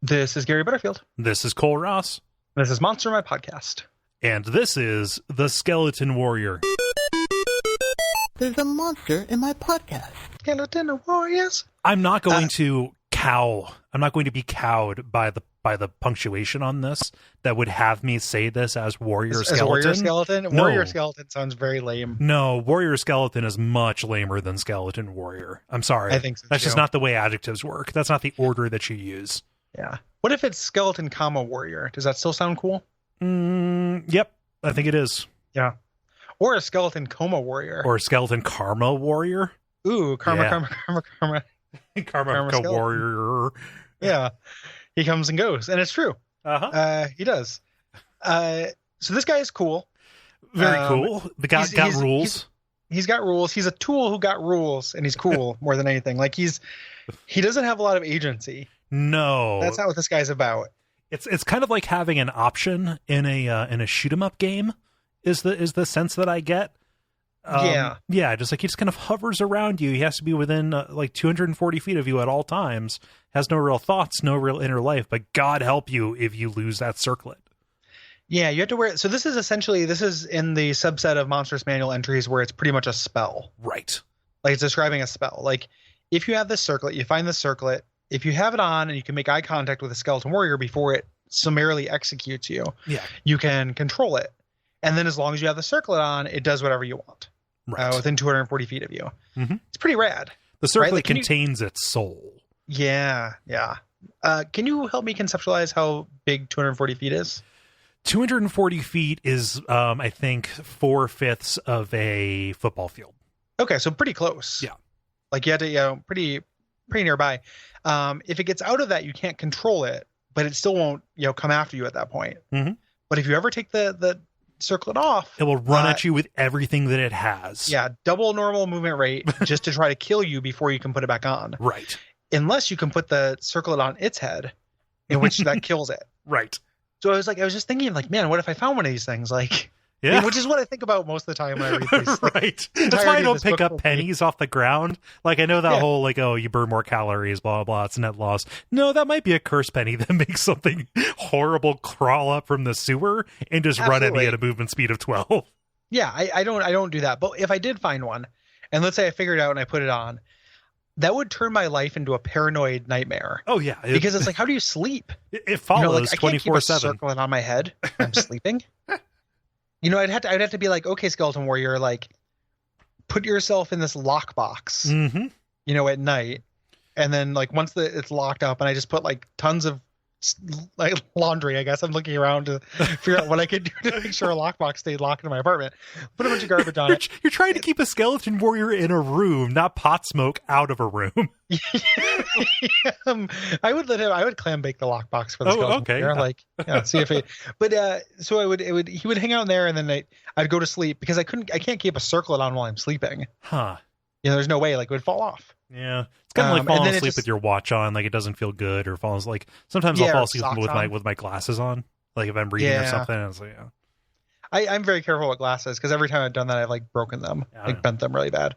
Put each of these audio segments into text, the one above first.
This is Gary Butterfield. This is Cole Ross. This is Monster My Podcast. And this is The Skeleton Warrior. There's a monster in my podcast. Skeleton Warriors. I'm not going to cow. I'm not going to be cowed by the punctuation on this that would have me say this as Warrior Skeleton. As Warrior Skeleton? No. Warrior Skeleton sounds very lame. No, Warrior Skeleton is much lamer than Skeleton Warrior. I'm sorry. I think so, That's too. just not the way adjectives work. That's not the order that you use. Yeah. What if it's Skeleton, Warrior? Does that still sound cool? Yep. I think it is. Yeah. Or a Skeleton Coma Warrior. Or Skeleton Karma Warrior. Ooh, Karma. Karma Warrior. Yeah. He comes and goes. And it's true. Uh-huh. He does. So this guy is cool. Very cool. The guy got rules. He's got rules. He's a tool who got rules, and he's cool more than anything. Like he doesn't have a lot of agency. No. That's not what this guy's about. It's kind of like having an option in a shoot 'em up game is the sense that I get. Yeah, just like he just kind of hovers around you. He has to be within like 240 feet of you at all times. Has no real thoughts, no real inner life, but God help you if you lose that circlet. Yeah, you have to wear it. So this is in the subset of Monstrous Manual entries where it's pretty much a spell. Right. Like it's describing a spell. Like if you have this circlet, you find the circlet. If you have it on and you can make eye contact with a Skeleton Warrior before it summarily executes you, you can control it. And then as long as you have the circlet on, it does whatever you want. Right. Within 240 feet of you. Mm-hmm. It's pretty rad. The circlet right? Like, contains its soul. Yeah. Can you help me conceptualize how big 240 feet is? 240 feet is, I think, 4/5 of a football field. Okay, so pretty close. Yeah. Like you had to, pretty nearby. If it gets out of that, you can't control it, but it still won't, come after you at that point. Mm-hmm. But if you ever take the circlet off, it will run at you with everything that it has. Yeah, double normal movement rate just to try to kill you before you can put it back on. Right. Unless you can put the circlet on its head, in which that kills it. Right. So I was just thinking, man, what if I found one of these things? Yeah. Which is what I think about most of the time when I read these. Right. That's why I don't pick up pennies off the ground. Like, I know that whole, you burn more calories, blah, blah, it's net loss. No, that might be a curse penny that makes something horrible crawl up from the sewer and just run at me at a movement speed of 12. Yeah, I don't do that. But if I did find one, and let's say I figured it out and I put it on, that would turn my life into a paranoid nightmare. Oh, yeah. Because it's like, how do you sleep? It follows 24/7. I can't keep a circlet on my head when I'm sleeping. I'd have to be like, okay, Skeleton Warrior, put yourself in this lockbox, at night. And then once it's locked up and I just put tons of laundry, I guess I'm looking around to figure out what I could do to make sure a lockbox stayed locked in my apartment. Put a bunch of garbage on it. You're trying to keep a Skeleton Warrior in a room, not pot smoke out of a room. I would clam bake the lockbox for the Skeleton Warrior. See if it. But so he would hang out in there, and then I'd go to sleep because I can't keep a circlet on while I'm sleeping. Huh. There's no way it would fall off. Yeah, it's kind of like falling asleep with your watch on, it doesn't feel good, or falls sometimes I'll fall asleep with my glasses on, if I'm reading or something. And it's I'm very careful with glasses because every time I've done that, I've broken them, bent them really bad.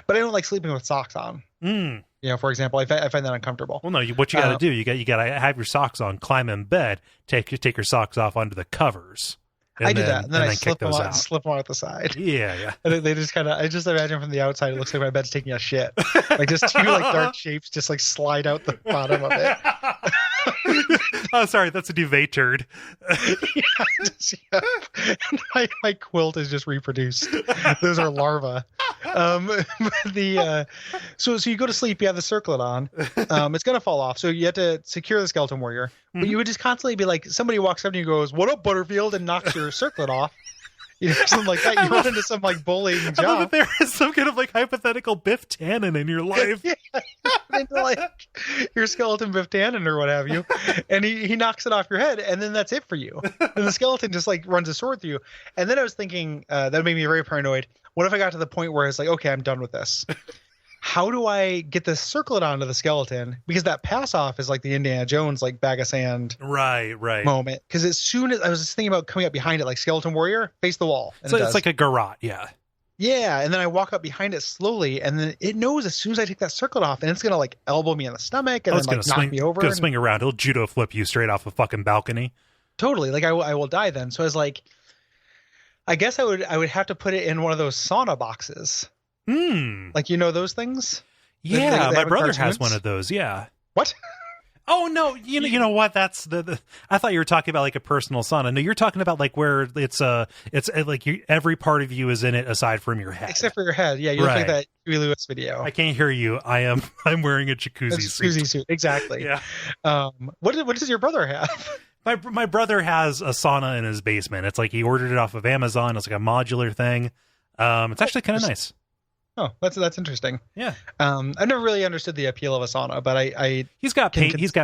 But I don't like sleeping with socks on. For example, I find that uncomfortable. Well, no, what you got to do, you got to have your socks on, climb in bed, take your socks off onto the covers. I do that, and then I slip them on at the side. Yeah. And they just I just imagine from the outside, it looks like my bed's taking a shit. Just two dark shapes just slide out the bottom of it. Oh, sorry, that's a duvet turd. My quilt is just reproduced. Those are larvae. So you go to sleep, you have the circlet on. It's gonna fall off, so you have to secure the Skeleton Warrior. But you would just constantly be like, somebody walks up to you and goes, "What up, Butterfield?" and knocks your circlet off. Something like that. You run into some bullying job. I love that there is some kind of hypothetical Biff Tannen in your life. Into your skeleton Biff Tannen or what have you, and he knocks it off your head, and then that's it for you. And the skeleton just runs a sword through you. And then I was thinking that made me very paranoid. What if I got to the point where it's okay, I'm done with this? How do I get the circlet onto the skeleton? Because that pass off is the Indiana Jones bag of sand right moment. Because as soon as I was just thinking about coming up behind it, Skeleton Warrior, face the wall. So it's like a garrote, yeah. Yeah, and then I walk up behind it slowly, and then it knows as soon as I take that circlet off, and it's gonna like elbow me in the stomach and then like knock me over. Gonna swing around. He'll judo flip you straight off a fucking balcony. Totally, like I will die then. So I was like, I guess I would have to put it in one of those sauna boxes. Like those things. Yeah, my brother has one of those. Yeah. What? Oh no, you know what? That's the. I thought you were talking about like a personal sauna. No, you're talking about like where it's like every part of you is in it aside from your head, except for your head. Yeah, you look like that Huey Lewis video. I can't hear you. I'm wearing a jacuzzi suit. Exactly. Yeah. What does your brother have? My brother has a sauna in his basement. It's like he ordered it off of Amazon. It's like a modular thing. It's actually kind of nice. Oh, that's interesting. Yeah. I never really understood the appeal of a sauna, but he's got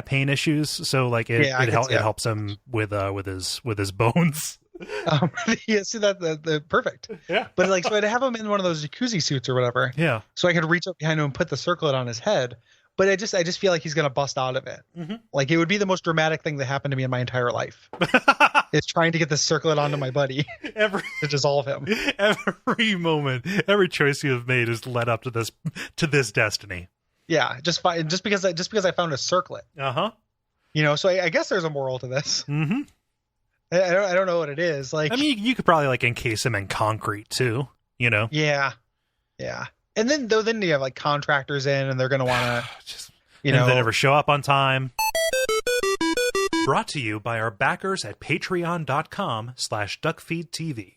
pain issues, so like it helps him with his bones. Yeah, see that perfect. Yeah. But like, so I'd have him in one of those jacuzzi suits or whatever. Yeah. So I could reach up behind him and put the circlet on his head. But I just feel like he's gonna bust out of it. Mm-hmm. Like it would be the most dramatic thing that happened to me in my entire life. Is trying to get the circlet onto my buddy to dissolve him. Every moment, every choice you have made has led up to this destiny. Yeah, just because I found a circlet. So I guess there's a moral to this. Mm-hmm. I don't know what it is. Like, I mean, you could probably like encase him in concrete too. Yeah. And then you have like contractors in, and they're going to want to, they never show up on time. Brought to you by our backers at patreon.com/duckfeed.tv.